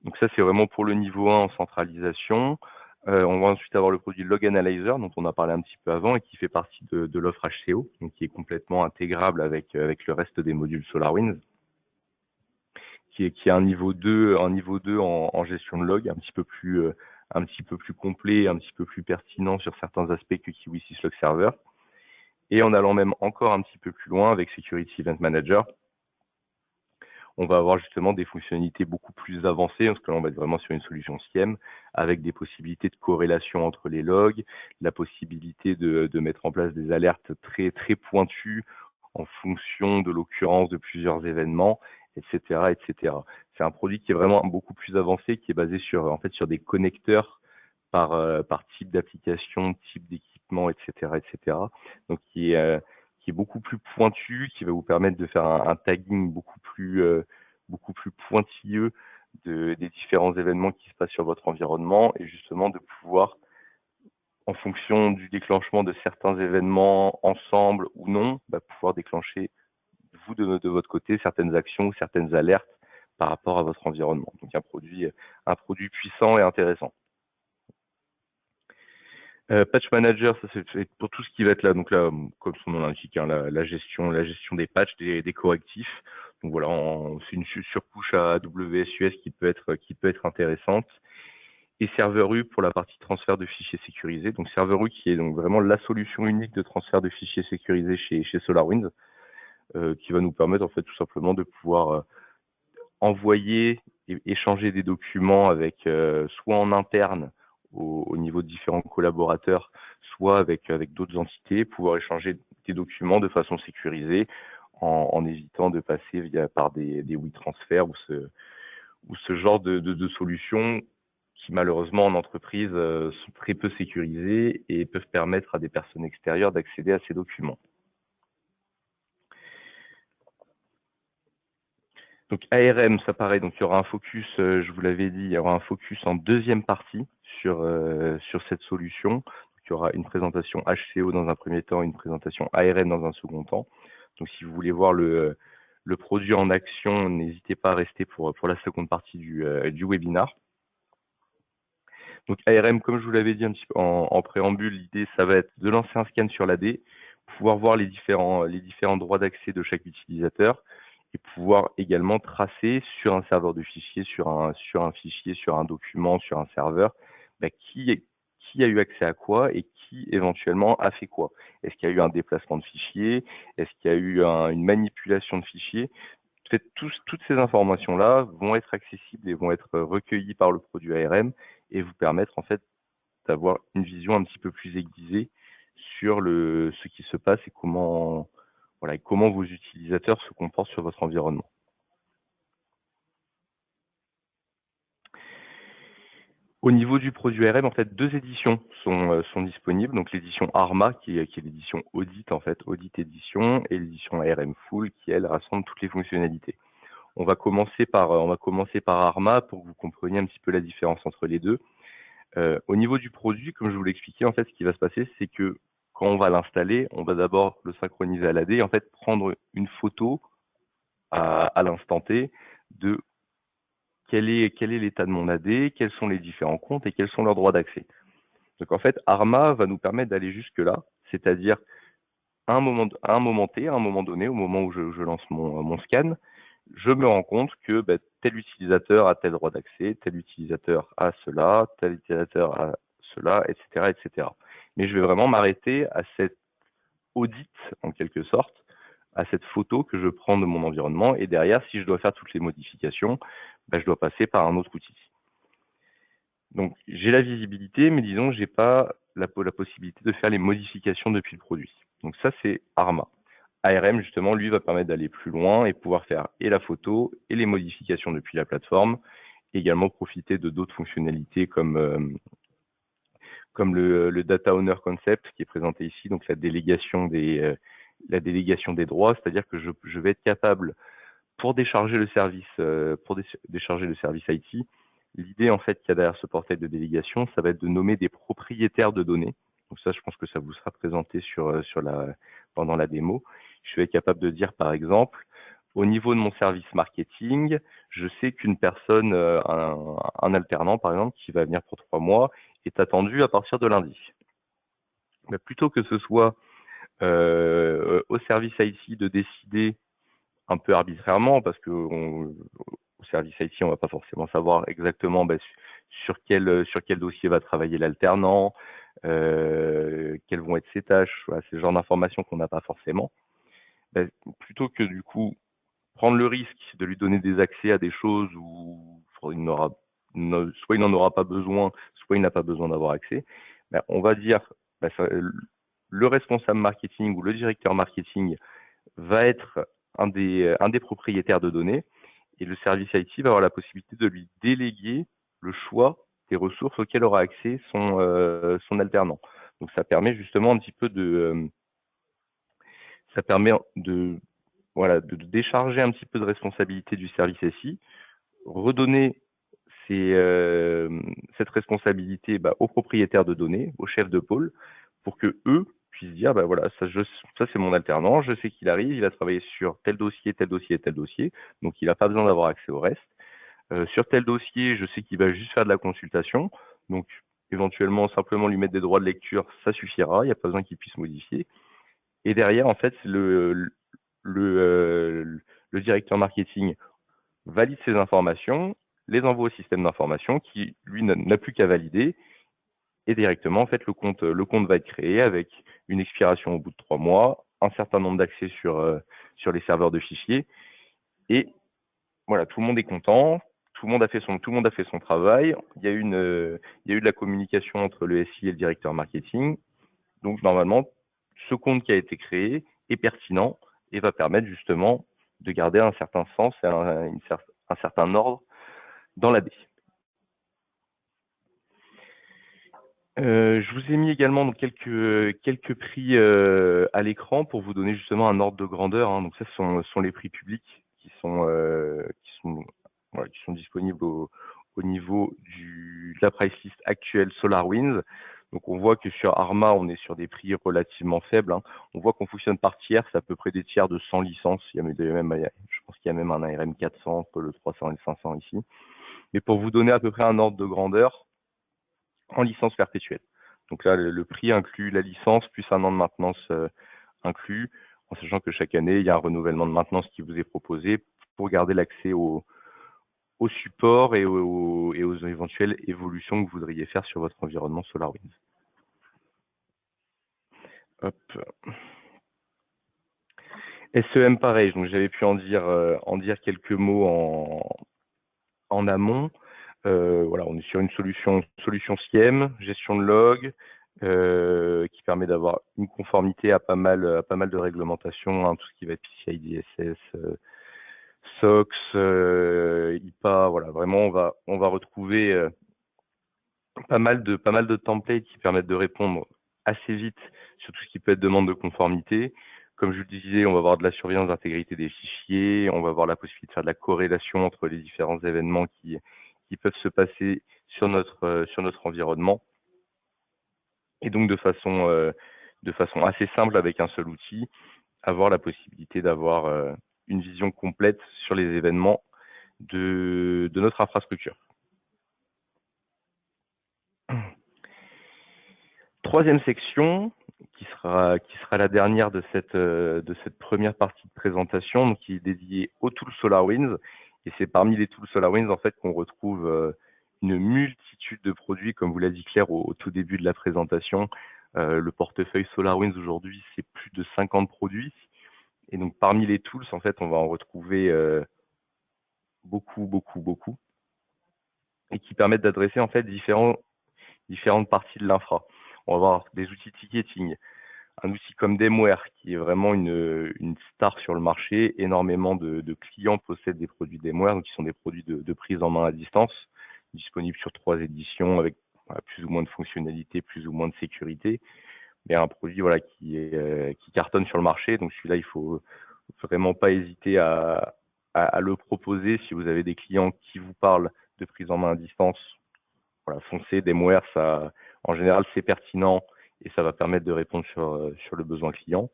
Donc ça, c'est vraiment pour le niveau 1 en centralisation. On va ensuite avoir le produit Log Analyzer, dont on a parlé un petit peu avant et qui fait partie de l'offre HCO, donc qui est complètement intégrable avec le reste des modules SolarWinds, qui est un niveau 2 en gestion de log, un petit peu plus complet, un petit peu plus pertinent sur certains aspects que Kiwi Syslog Server. Et en allant même encore un petit peu plus loin avec Security Event Manager, on va avoir justement des fonctionnalités beaucoup plus avancées, parce que là, on va être vraiment sur une solution SIEM, avec des possibilités de corrélation entre les logs, la possibilité de mettre en place des alertes très pointues en fonction de l'occurrence de plusieurs événements, etc. C'est un produit qui est vraiment beaucoup plus avancé, qui est basé sur des connecteurs par type d'application, type d'équipement, etc. Donc qui est beaucoup plus pointu, qui va vous permettre de faire un tagging beaucoup plus pointilleux des différents événements qui se passent sur votre environnement et justement de pouvoir, en fonction du déclenchement de certains événements ensemble ou non, pouvoir déclencher, vous de votre côté, certaines actions ou certaines alertes par rapport à votre environnement. Donc un produit puissant et intéressant. Patch Manager, ça c'est pour tout ce qui va être là, donc là, comme son nom l'indique, la gestion des patchs, des correctifs. Donc voilà, c'est une surcouche à WSUS qui peut être intéressante. Et ServerU pour la partie transfert de fichiers sécurisés. Donc ServerU qui est donc vraiment la solution unique de transfert de fichiers sécurisés chez SolarWinds, qui va nous permettre en fait tout simplement de pouvoir envoyer et échanger des documents avec soit en interne au niveau de différents collaborateurs, soit avec d'autres entités, pouvoir échanger des documents de façon sécurisée en évitant de passer par des WeTransfer ou ce genre de solutions qui malheureusement en entreprise sont très peu sécurisées et peuvent permettre à des personnes extérieures d'accéder à ces documents. Donc ARM, ça pareil, donc il y aura un focus, je vous l'avais dit, il y aura un focus en deuxième partie sur cette solution. Donc, il y aura une présentation HCO dans un premier temps, une présentation ARM dans un second temps. Donc si vous voulez voir le produit en action, n'hésitez pas à rester pour la seconde partie du webinar. Donc ARM, comme je vous l'avais dit un petit peu en préambule, l'idée ça va être de lancer un scan sur l'AD, pouvoir voir les différents droits d'accès de chaque utilisateur, et pouvoir également tracer sur un serveur de fichiers, sur un fichier, sur un document, sur un serveur, qui qui a eu accès à quoi et qui éventuellement a fait quoi. Est-ce qu'il y a eu un déplacement de fichiers? Est-ce qu'il y a eu une manipulation de fichiers? Toutes ces informations-là vont être accessibles et vont être recueillies par le produit ARM et vous permettre en fait d'avoir une vision un petit peu plus aiguisée sur ce qui se passe et comment vos utilisateurs se comportent sur votre environnement. Au niveau du produit ARM, en fait, 2 éditions sont disponibles. Donc l'édition ARMA, qui est l'édition Audit, en fait, Audit Edition, et l'édition ARM Full, qui elle rassemble toutes les fonctionnalités. On va commencer par ARMA pour que vous compreniez un petit peu la différence entre les deux. Au niveau du produit, comme je vous l'expliquais, en fait, ce qui va se passer, c'est que quand on va l'installer, on va d'abord le synchroniser à l'AD et en fait prendre une photo à l'instant T de quel est l'état de mon AD, quels sont les différents comptes et quels sont leurs droits d'accès. Donc en fait, ARMA va nous permettre d'aller jusque-là, c'est-à-dire à un moment T, à un moment donné, au moment où je lance mon scan, je me rends compte que tel utilisateur a tel droit d'accès, tel utilisateur a cela, tel utilisateur a cela, etc., etc. Mais je vais vraiment m'arrêter à cet audit, en quelque sorte, à cette photo que je prends de mon environnement. Et derrière, si je dois faire toutes les modifications, je dois passer par un autre outil. Donc, j'ai la visibilité, mais disons, je n'ai pas la possibilité de faire les modifications depuis le produit. Donc ça, c'est ARMA. ARM, justement, lui, va permettre d'aller plus loin et pouvoir faire et la photo et les modifications depuis la plateforme, également profiter de d'autres fonctionnalités comme le Data Owner Concept qui est présenté ici, donc la délégation des droits, c'est-à-dire que je vais être capable, pour décharger le service IT, l'idée en fait qu'il y a derrière ce portail de délégation, ça va être de nommer des propriétaires de données. Donc ça, je pense que ça vous sera présenté pendant la démo. Je vais être capable de dire, par exemple, au niveau de mon service marketing, je sais qu'une personne, un alternant par exemple, qui va venir pour 3 mois, est attendu à partir de lundi. Mais plutôt que ce soit au service IT de décider un peu arbitrairement, parce que au service IT, on ne va pas forcément savoir exactement sur quel dossier va travailler l'alternant, quelles vont être ses tâches, voilà, c'est le genre d'informations qu'on n'a pas forcément. Plutôt que du coup prendre le risque de lui donner des accès à des choses où soit il n'en aura pas besoin, soit il n'a pas besoin d'avoir accès, on va dire le responsable marketing ou le directeur marketing va être un des propriétaires de données et le service IT va avoir la possibilité de lui déléguer le choix des ressources auxquelles aura accès son alternant. Donc ça permet justement un petit peu de décharger un petit peu de responsabilité du service SI, redonner cette responsabilité aux propriétaires de données, aux chefs de pôle, pour que eux puissent dire voilà, ça c'est mon alternant, je sais qu'il arrive, il va travailler sur tel dossier, tel dossier et tel dossier, donc il n'a pas besoin d'avoir accès au reste. Sur tel dossier, je sais qu'il va juste faire de la consultation, donc éventuellement simplement lui mettre des droits de lecture, ça suffira, il n'y a pas besoin qu'il puisse modifier. Et derrière, en fait, le directeur marketing valide ces informations, les envoie au système d'information qui, lui, n'a plus qu'à valider. Et directement, en fait, le compte va être créé avec une expiration au bout de 3 mois, un certain nombre d'accès sur les serveurs de fichiers. Et voilà, tout le monde est content, tout le monde a fait son travail. Il y a eu de la communication entre le SI et le directeur marketing. Donc, normalement, ce compte qui a été créé est pertinent et va permettre justement de garder un certain sens et un certain ordre dans l'AD. Je vous ai mis également donc, quelques prix à l'écran pour vous donner justement un ordre de grandeur. Hein. Donc ça, ce sont les prix publics qui sont disponibles au niveau de la price list actuelle SolarWinds. Donc on voit que sur ARMA, on est sur des prix relativement faibles. Hein. On voit qu'on fonctionne par tiers, c'est à peu près des tiers de 100 licences. Je pense qu'il y a même un ARM 400 entre le 300 et le 500 ici. Mais pour vous donner à peu près un ordre de grandeur, en licence perpétuelle. Donc là, le prix inclut la licence plus un an de maintenance inclus, en sachant que chaque année, il y a un renouvellement de maintenance qui vous est proposé pour garder l'accès au support et aux éventuelles évolutions que vous voudriez faire sur votre environnement SolarWinds. Hop. SEM, pareil, donc j'avais pu en dire quelques mots en amont. Voilà, on est sur une solution SIEM, gestion de log, qui permet d'avoir une conformité à pas mal de réglementations, hein, tout ce qui va être PCI DSS, SOX, IPA. Voilà, vraiment, on va retrouver pas mal de templates qui permettent de répondre assez vite sur tout ce qui peut être demande de conformité. Comme je le disais, on va avoir de la surveillance d'intégrité des fichiers, on va avoir la possibilité de faire de la corrélation entre les différents événements qui peuvent se passer sur notre environnement. Et donc de façon assez simple, avec un seul outil, avoir la possibilité d'avoir une vision complète sur les événements de notre infrastructure. Troisième section, qui sera la dernière de cette première partie de présentation, donc qui est dédiée aux tools SolarWinds. Et c'est parmi les tools SolarWinds en fait qu'on retrouve une multitude de produits, comme vous l'a dit Claire au tout début de la présentation. Le portefeuille SolarWinds aujourd'hui, c'est plus de 50 produits. Et donc parmi les tools, en fait, on va en retrouver beaucoup, et qui permettent d'adresser en fait différentes parties de l'infra. On va avoir des outils ticketing, un outil comme Demware qui est vraiment une star sur le marché. Énormément de clients possèdent des produits Demware, donc qui sont des produits de prise en main à distance, disponibles sur 3 éditions avec plus ou moins de fonctionnalités, plus ou moins de sécurité, mais un produit voilà qui cartonne sur le marché. Donc celui-là, il faut vraiment pas hésiter à le proposer si vous avez des clients qui vous parlent de prise en main à distance. Voilà, foncez, Demware, ça, en général, c'est pertinent et ça va permettre de répondre sur le besoin client.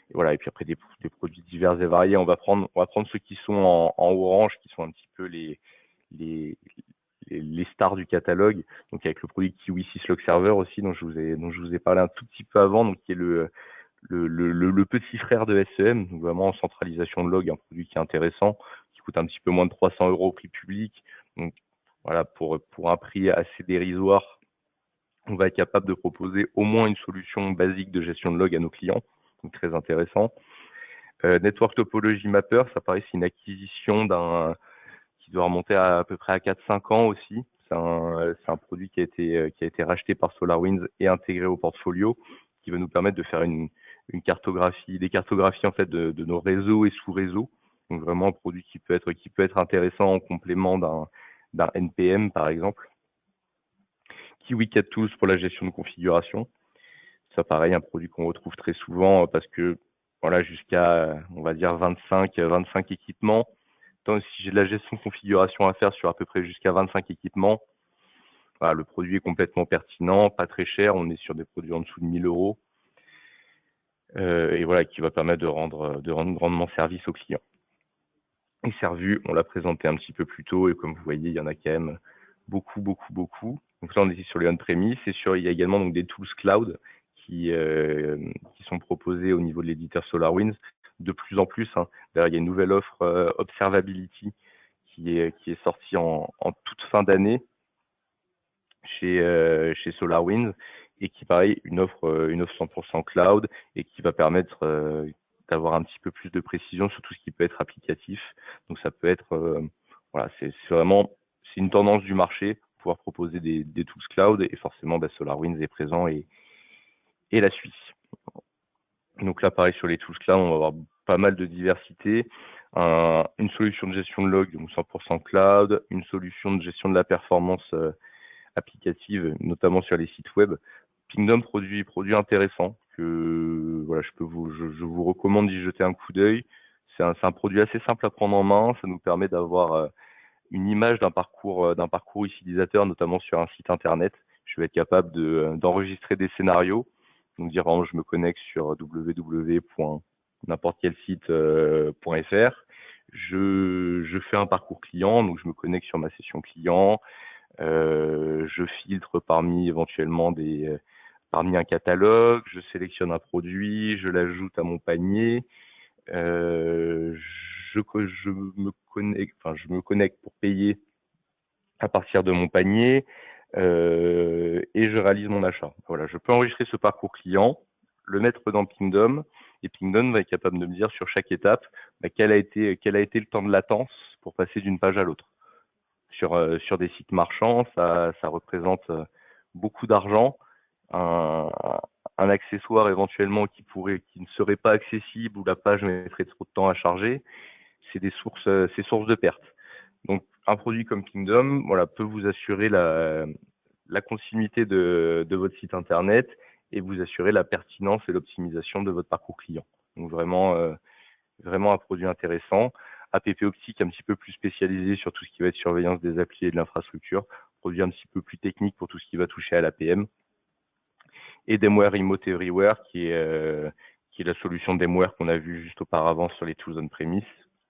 Et voilà, et puis après des produits divers et variés, on va prendre ceux qui sont en orange, qui sont un petit peu les stars du catalogue. Donc avec le produit Kiwi 6 Log Server aussi, dont je vous ai parlé un tout petit peu avant, donc qui est le petit frère de SEM, donc vraiment en centralisation de log, un produit qui est intéressant, qui coûte un petit peu moins de 300 € au prix public. Donc voilà, pour un prix assez dérisoire, on va être capable de proposer au moins une solution basique de gestion de log à nos clients, donc très intéressant. Network Topology Mapper, ça paraît, c'est une acquisition qui doit remonter à peu près à 4-5 ans aussi. C'est un produit qui a été racheté par SolarWinds et intégré au portfolio, qui va nous permettre de faire des cartographies en fait de nos réseaux et sous-réseaux. Donc vraiment un produit qui peut être intéressant en complément d'un NPM par exemple. Kiwi Cat Tools pour la gestion de configuration. Ça pareil, un produit qu'on retrouve très souvent parce que voilà, jusqu'à on va dire 25 équipements. Donc, si j'ai de la gestion de configuration à faire sur à peu près jusqu'à 25 équipements, voilà, le produit est complètement pertinent, pas très cher. On est sur des produits en dessous de 1000 €. Et voilà, qui va permettre de rendre grandement service aux clients. Et Servu, on l'a présenté un petit peu plus tôt, et comme vous voyez, il y en a quand même beaucoup. Donc là, on était sur les on-premise, il y a également donc des tools cloud qui sont proposés au niveau de l'éditeur SolarWinds de plus en plus. Hein. D'ailleurs, il y a une nouvelle offre Observability qui est sortie en toute fin d'année chez SolarWinds, et qui pareil, une offre 100% cloud, et qui va permettre d'avoir un petit peu plus de précision sur tout ce qui peut être applicatif. Donc ça peut être voilà, c'est une tendance du marché, pouvoir proposer des tools cloud, et forcément SolarWinds est présent et la suit. Donc là, pareil, sur les tools cloud, on va avoir pas mal de diversité. Une solution de gestion de log, donc 100% cloud, une solution de gestion de la performance applicative, notamment sur les sites web. Pingdom, produit intéressant que voilà, je vous recommande d'y jeter un coup d'œil. C'est un produit assez simple à prendre en main. Ça nous permet d'avoir une image d'un parcours utilisateur, notamment sur un site internet. Je vais être capable d'enregistrer des scénarios. Donc dire, je me connecte sur www.n'importe-quel-site.fr. Je fais un parcours client, donc je me connecte sur ma session client. Je filtre parmi un catalogue, je sélectionne un produit, je l'ajoute à mon panier. Je me connecte pour payer à partir de mon panier, et je réalise mon achat. Voilà, je peux enregistrer ce parcours client, le mettre dans Pingdom, et Pingdom va être capable de me dire sur chaque étape quel a été le temps de latence pour passer d'une page à l'autre. Sur des sites marchands, ça représente beaucoup d'argent. Un accessoire éventuellement qui ne serait pas accessible ou la page mettrait trop de temps à charger, c'est sources de perte. Donc un produit comme Pingdom, voilà, peut vous assurer la continuité de votre site internet et vous assurer la pertinence et l'optimisation de votre parcours client. Donc vraiment un produit intéressant. APP Optique un petit peu plus spécialisé sur tout ce qui va être surveillance des applis et de l'infrastructure, produit un petit peu plus technique pour tout ce qui va toucher à l'APM. Et DemWare Remote Everywhere qui est la solution DemWare qu'on a vue juste auparavant sur les tools on-premise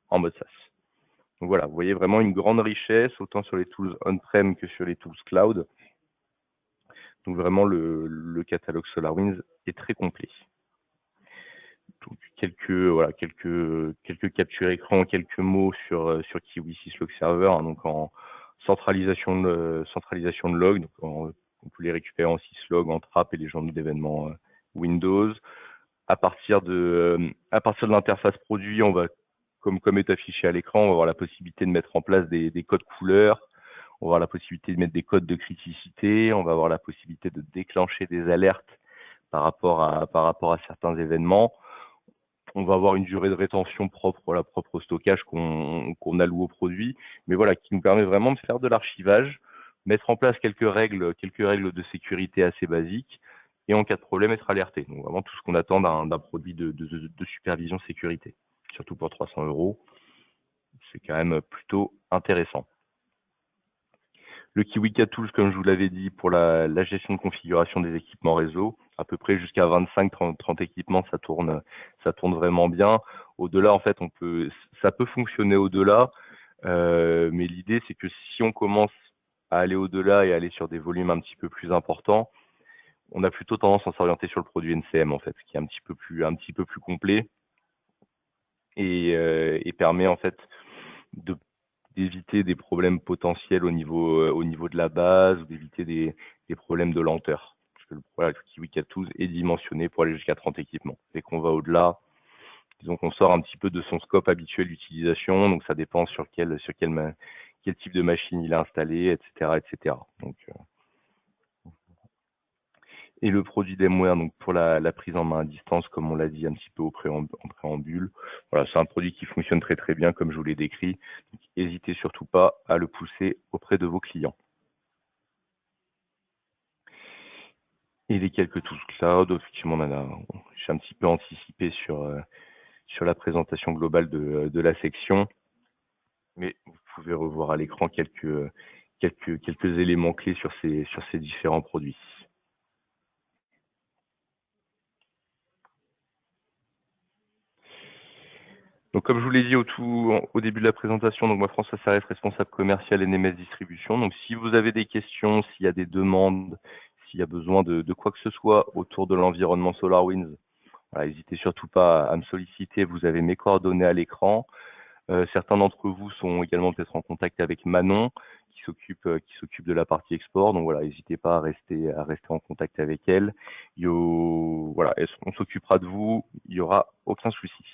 en mode SaaS. Donc voilà, vous voyez vraiment une grande richesse, autant sur les tools on-prem que sur les tools cloud. Donc vraiment, le catalogue SolarWinds est très complet. Donc quelques captures écran, quelques mots sur Kiwi Syslog Server, hein, donc en centralisation de log. Donc on peut les récupérer en syslog, en trap et les journaux d'événements Windows. À partir de l'interface produit, on va, comme est affiché à l'écran, on va avoir la possibilité de mettre en place des codes couleurs. On va avoir la possibilité de mettre des codes de criticité. On va avoir la possibilité de déclencher des alertes par rapport à certains événements. On va avoir une durée de rétention propre au stockage qu'on alloue au produit, mais voilà, qui nous permet vraiment de faire de l'archivage, mettre en place quelques règles de sécurité assez basiques, et en cas de problème, être alerté. Donc vraiment tout ce qu'on attend d'un produit de supervision sécurité. Surtout pour 300 €, c'est quand même plutôt intéressant. Le KiwiCat Tools, comme je vous l'avais dit, pour la gestion de configuration des équipements réseau, à peu près jusqu'à 25-30 équipements, ça tourne vraiment bien. Au-delà, en fait, ça peut fonctionner au-delà, mais l'idée, c'est que si on commence à aller au-delà et aller sur des volumes un petit peu plus importants, on a plutôt tendance à s'orienter sur le produit NCM, en fait, qui est un petit peu plus complet et permet, en fait, d'éviter des problèmes potentiels au niveau de la base, ou d'éviter des problèmes de lenteur. Parce que le KiwiCat Tools est dimensionné pour aller jusqu'à 30 équipements. Dès qu'on va au-delà, disons qu'on sort un petit peu de son scope habituel d'utilisation, donc ça dépend sur quel type de machine il a installé, etc., etc. Donc, et le produit DemWare, donc pour la prise en main à distance, comme on l'a dit un petit peu en préambule, voilà, c'est un produit qui fonctionne très très bien, comme je vous l'ai décrit. N'hésitez surtout pas à le pousser auprès de vos clients. Et les quelques tools cloud, effectivement, j'ai un petit peu anticipé sur la présentation globale de la section, mais vous pouvez revoir à l'écran quelques éléments clés sur ces différents produits. Donc, comme je vous l'ai dit au début de la présentation, donc moi, François Saref, responsable commercial NMS Distribution. Donc, si vous avez des questions, s'il y a des demandes, s'il y a besoin de quoi que ce soit autour de l'environnement SolarWinds, voilà, n'hésitez surtout pas à me solliciter. Vous avez mes coordonnées à l'écran. Certains d'entre vous sont également peut-être en contact avec Manon, qui s'occupe de la partie export. Donc voilà, n'hésitez pas à rester en contact avec elle. Voilà, on s'occupera de vous. Il n'y aura aucun souci.